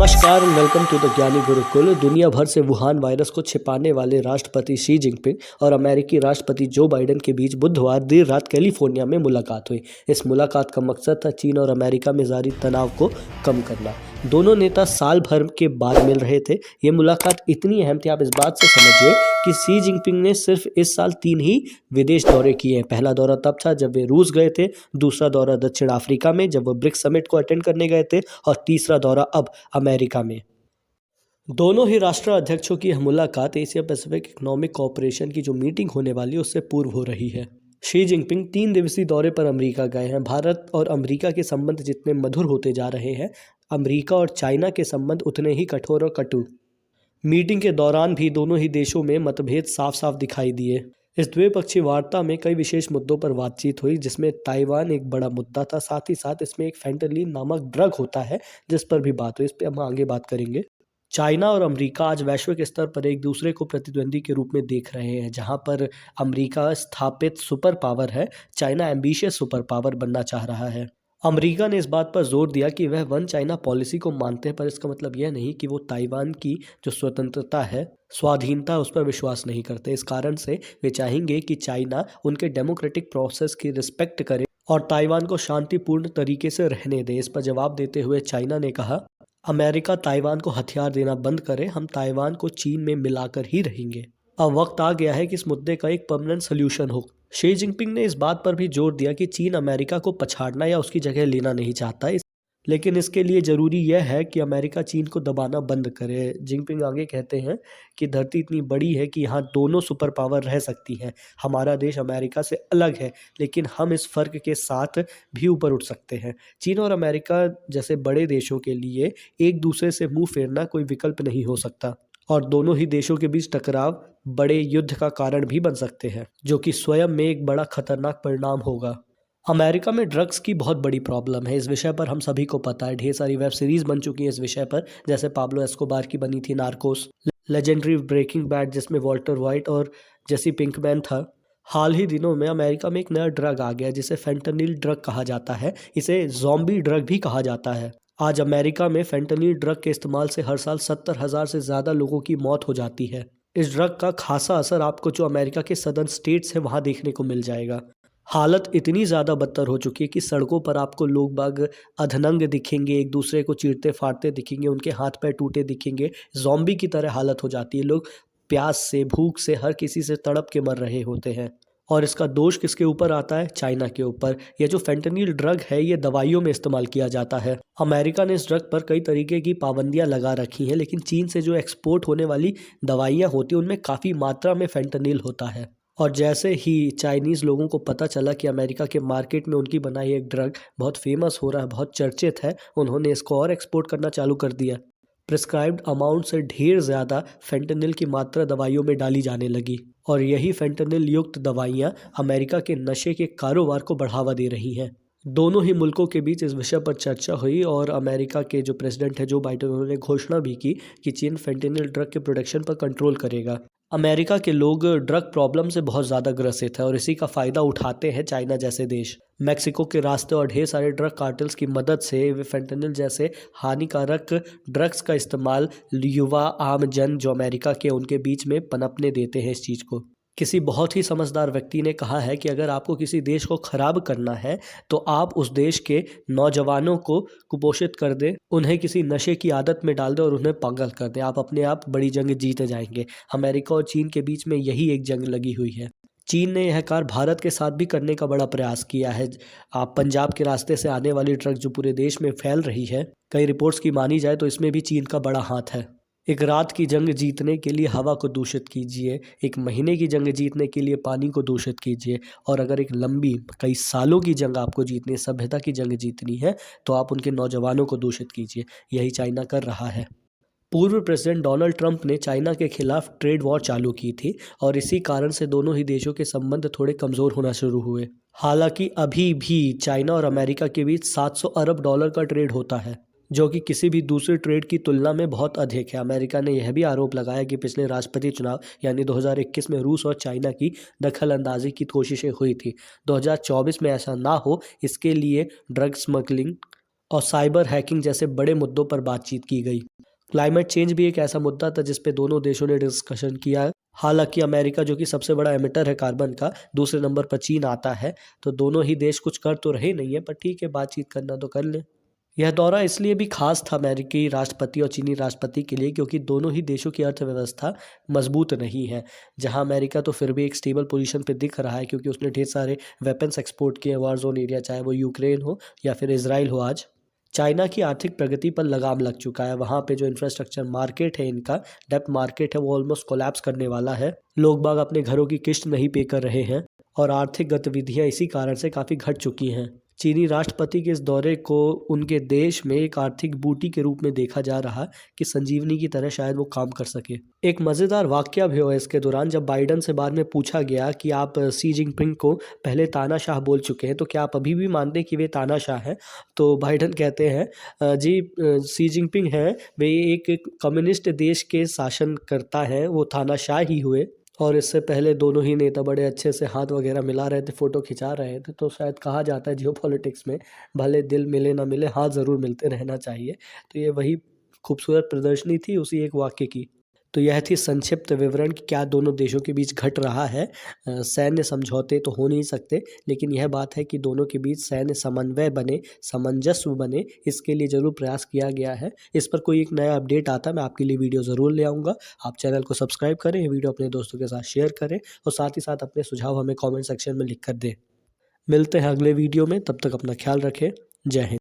नमस्कार and welcome to the ज्ञानी गुरुकुल। दुनिया भर से वुहान वायरस को छिपाने वाले राष्ट्रपति शी जिनपिंग और अमेरिकी राष्ट्रपति जो बाइडेन के बीच बुधवार देर रात कैलिफोर्निया में मुलाकात हुई। इस मुलाकात का मकसद था चीन और अमेरिका में जारी तनाव को कम करना। दोनों नेता साल भर के बाद मिल रहे थे। ये मुलाकात इतनी अहम थी, आप इस बात से समझिए कि शी जिनपिंग ने सिर्फ इस साल 3 ही विदेश दौरे किए हैं। पहला दौरा तब था जब वे रूस गए थे, दूसरा दौरा दक्षिण अफ्रीका में जब वो ब्रिक्स समिट को अटेंड करने गए थे, और तीसरा दौरा अब अमेरिका में। दोनों ही राष्ट्र अध्यक्षों की यह मुलाकात एशिया पैसिफिक इकोनॉमिक कोऑपरेशन की जो मीटिंग होने वाली है उससे पूर्व हो रही है। शी जिनपिंग 3 दिवसीय दौरे पर अमेरिका गए हैं। भारत और अमेरिका के संबंध जितने मधुर होते जा रहे हैं, अमेरिका और चाइना के संबंध उतने ही कठोर और कटु। मीटिंग के दौरान भी दोनों ही देशों में मतभेद साफ साफ दिखाई दिए। इस द्विपक्षीय वार्ता में कई विशेष मुद्दों पर बातचीत हुई, जिसमें ताइवान एक बड़ा मुद्दा था। साथ ही साथ इसमें एक फेंटनिल नामक ड्रग होता है जिस पर भी बात हुई। इस पर हम आगे बात करेंगे। चाइना और अमेरिका आज वैश्विक स्तर पर एक दूसरे को प्रतिद्वंदी के रूप में देख रहे हैं। जहां पर अमेरिका स्थापित सुपर पावर है, चाइना एम्बिशियस सुपर पावर बनना चाह रहा है। अमेरिका ने इस बात पर जोर दिया कि वह वन चाइना पॉलिसी को मानते हैं, पर इसका मतलब यह नहीं कि वो ताइवान की जो स्वतंत्रता है, स्वाधीनता, उस पर विश्वास नहीं करते। इस कारण से वे चाहेंगे कि चाइना उनके डेमोक्रेटिक प्रोसेस की रिस्पेक्ट करे और ताइवान को शांतिपूर्ण तरीके से रहने दे। इस पर जवाब देते हुए चाइना ने कहा, अमेरिका ताइवान को हथियार देना बंद करे, हम ताइवान को चीन में मिलाकर ही रहेंगे। अब वक्त आ गया है कि इस मुद्दे का एक परमानेंट सोल्यूशन हो। शी जिनपिंग ने इस बात पर भी जोर दिया कि चीन अमेरिका को पछाड़ना या उसकी जगह लेना नहीं चाहता, लेकिन इसके लिए ज़रूरी यह है कि अमेरिका चीन को दबाना बंद करे। जिनपिंग आगे कहते हैं कि धरती इतनी बड़ी है कि यहाँ दोनों सुपर पावर रह सकती हैं। हमारा देश अमेरिका से अलग है, लेकिन हम इस फ़र्क के साथ भी ऊपर उठ सकते हैं। चीन और अमेरिका जैसे बड़े देशों के लिए एक दूसरे से मुंह फेरना कोई विकल्प नहीं हो सकता, और दोनों ही देशों के बीच टकराव बड़े युद्ध का कारण भी बन सकते हैं, जो कि स्वयं में एक बड़ा खतरनाक परिणाम होगा। अमेरिका में ड्रग्स की बहुत बड़ी प्रॉब्लम है। इस विषय पर हम सभी को पता है। ढेर सारी वेब सीरीज बन चुकी हैं इस विषय पर, जैसे पाब्लो एस्कोबार की बनी थी नार्कोस, लेजेंडरी ब्रेकिंग बैड जिसमें वॉल्टर वाइट और जेसी पिंकमैन था। हाल ही दिनों में अमेरिका में एक नया ड्रग आ गया जिसे फेंटनिल ड्रग कहा जाता है। इसे ज़ॉम्बी ड्रग भी कहा जाता है। आज अमेरिका में फेंटनिल ड्रग के इस्तेमाल से हर साल 70,000 से ज़्यादा लोगों की मौत हो जाती है। इस ड्रग का खासा असर आपको जो अमेरिका के सदर्न स्टेट्स है वहाँ देखने को मिल जाएगा। हालत इतनी ज़्यादा बदतर हो चुकी है कि सड़कों पर आपको लोग बाग अधनंग दिखेंगे, एक दूसरे को चीरते फाड़ते दिखेंगे, उनके हाथ पैर टूटे दिखेंगे। ज़ॉम्बी की तरह हालत हो जाती है। लोग प्यास से, भूख से, हर किसी से तड़प के मर रहे होते हैं। और इसका दोष किसके ऊपर आता है? चाइना के ऊपर। यह जो फेंटनिल ड्रग है ये दवाइयों में इस्तेमाल किया जाता है। अमेरिका ने इस ड्रग पर कई तरीके की पाबंदियां लगा रखी हैं, लेकिन चीन से जो एक्सपोर्ट होने वाली दवाइयां होती हैं उनमें काफ़ी मात्रा में फेंटनिल होता है। और जैसे ही चाइनीज़ लोगों को पता चला कि अमेरिका के मार्केट में उनकी बनाई एक ड्रग बहुत फेमस हो रहा है, बहुत चर्चित है, उन्होंने इसको और एक्सपोर्ट करना चालू कर दिया। प्रिस्क्राइब्ड अमाउंट से ढेर ज़्यादा फेंटनिल की मात्रा दवाइयों में डाली जाने लगी, और यही फेंटनिल युक्त दवाइयाँ अमेरिका के नशे के कारोबार को बढ़ावा दे रही हैं। दोनों ही मुल्कों के बीच इस विषय पर चर्चा हुई, और अमेरिका के जो प्रेसिडेंट है जो बाइडेन, उन्होंने घोषणा भी की कि चीन फेंटनिल ड्रग के प्रोडक्शन पर कंट्रोल करेगा। अमेरिका के लोग ड्रग प्रॉब्लम से बहुत ज़्यादा ग्रसित है और इसी का फ़ायदा उठाते हैं चाइना जैसे देश। मैक्सिको के रास्ते और ढेर सारे ड्रग कार्टल्स की मदद से वे फेंटनिल जैसे हानिकारक ड्रग्स का इस्तेमाल युवा आम जन जो अमेरिका के उनके बीच में पनपने देते हैं इस चीज़ को। किसी बहुत ही समझदार व्यक्ति ने कहा है कि अगर आपको किसी देश को खराब करना है तो आप उस देश के नौजवानों को कुपोषित कर दें, उन्हें किसी नशे की आदत में डाल दें और उन्हें पागल कर दें। आप अपने आप बड़ी जंग जीते जाएंगे। अमेरिका और चीन के बीच में यही एक जंग लगी हुई है। चीन ने यह कार्य भारत के साथ भी करने का बड़ा प्रयास किया है। आप पंजाब के रास्ते से आने वाली ट्रक जो पूरे देश में फैल रही है, कई रिपोर्ट्स की मानी जाए तो इसमें भी चीन का बड़ा हाथ है। एक रात की जंग जीतने के लिए हवा को दूषित कीजिए, एक महीने की जंग जीतने के लिए पानी को दूषित कीजिए, और अगर एक लंबी कई सालों की जंग आपको जीतनी है, सभ्यता की जंग जीतनी है, तो आप उनके नौजवानों को दूषित कीजिए। यही चाइना कर रहा है। पूर्व प्रेसिडेंट डोनाल्ड ट्रंप ने चाइना के खिलाफ ट्रेड वॉर चालू की थी, और इसी कारण से दोनों ही देशों के संबंध थोड़े कमज़ोर होना शुरू हुए। हालांकि अभी भी चाइना और अमेरिका के बीच $700 अरब का ट्रेड होता है, जो कि किसी भी दूसरे ट्रेड की तुलना में बहुत अधिक है। अमेरिका ने यह भी आरोप लगाया कि पिछले राष्ट्रपति चुनाव यानी 2021 में रूस और चाइना की दखल अंदाजी की कोशिशें हुई थी। 2024 में ऐसा ना हो, इसके लिए ड्रग स्मगलिंग और साइबर हैकिंग जैसे बड़े मुद्दों पर बातचीत की गई। क्लाइमेट चेंज भी एक ऐसा मुद्दा था जिस पे दोनों देशों ने डिस्कशन किया। हालांकि अमेरिका जो कि सबसे बड़ा एमिटर है कार्बन का, दूसरे नंबर पर चीन आता है, तो दोनों ही देश कुछ कर तो रहे नहीं है, पर ठीक है, बातचीत करना तो कर लें। यह दौरा इसलिए भी खास था अमेरिकी राष्ट्रपति और चीनी राष्ट्रपति के लिए क्योंकि दोनों ही देशों की अर्थव्यवस्था मजबूत नहीं है। जहां अमेरिका तो फिर भी एक स्टेबल पोजीशन पे दिख रहा है क्योंकि उसने ढेर सारे वेपन्स एक्सपोर्ट किए वार जोन एरिया, चाहे वो यूक्रेन हो या फिर इजराइल हो। आज चाइना की आर्थिक प्रगति पर लगाम लग चुका है। वहां पे जो इंफ्रास्ट्रक्चर मार्केट है, इनका डेप्थ मार्केट है, वो ऑलमोस्ट कोलैप्स करने वाला है। लोग बाग अपने घरों की किस्त नहीं पे कर रहे हैं और आर्थिक गतिविधियां इसी कारण से काफ़ी घट चुकी हैं। चीनी राष्ट्रपति के इस दौरे को उनके देश में एक आर्थिक बूटी के रूप में देखा जा रहा कि संजीवनी की तरह शायद वो काम कर सके। एक मज़ेदार वाकया भी हुआ इसके दौरान, जब बाइडन से बाद में पूछा गया कि आप शी जिनपिंग को पहले तानाशाह बोल चुके हैं, तो क्या आप अभी भी मानते हैं कि वे तानाशाह हैं? तो बाइडन कहते हैं, जी, शी जिनपिंग हैं, वे एक कम्युनिस्ट देश के शासनकर्ता हैं, वो तानाशाह ही हुए। और इससे पहले दोनों ही नेता बड़े अच्छे से हाथ वगैरह मिला रहे थे, फ़ोटो खिंचा रहे थे। तो शायद कहा जाता है जियोपॉलिटिक्स में भले दिल मिले ना मिले, हाथ ज़रूर मिलते रहना चाहिए। तो ये वही खूबसूरत प्रदर्शनी थी उसी एक वाक्य की। तो यह थी संक्षिप्त विवरण कि क्या दोनों देशों के बीच घट रहा है। सैन्य समझौते तो हो नहीं सकते, लेकिन यह बात है कि दोनों के बीच सैन्य समन्वय बने, सामंजस्य बने, इसके लिए ज़रूर प्रयास किया गया है। इस पर कोई एक नया अपडेट आता मैं आपके लिए वीडियो ज़रूर ले आऊँगा। आप चैनल को सब्सक्राइब करें, ये वीडियो अपने दोस्तों के साथ शेयर करें और साथ ही साथ अपने सुझाव हमें कॉमेंट सेक्शन में लिख कर दें। मिलते हैं अगले वीडियो में, तब तक अपना ख्याल रखें। जय हिंद।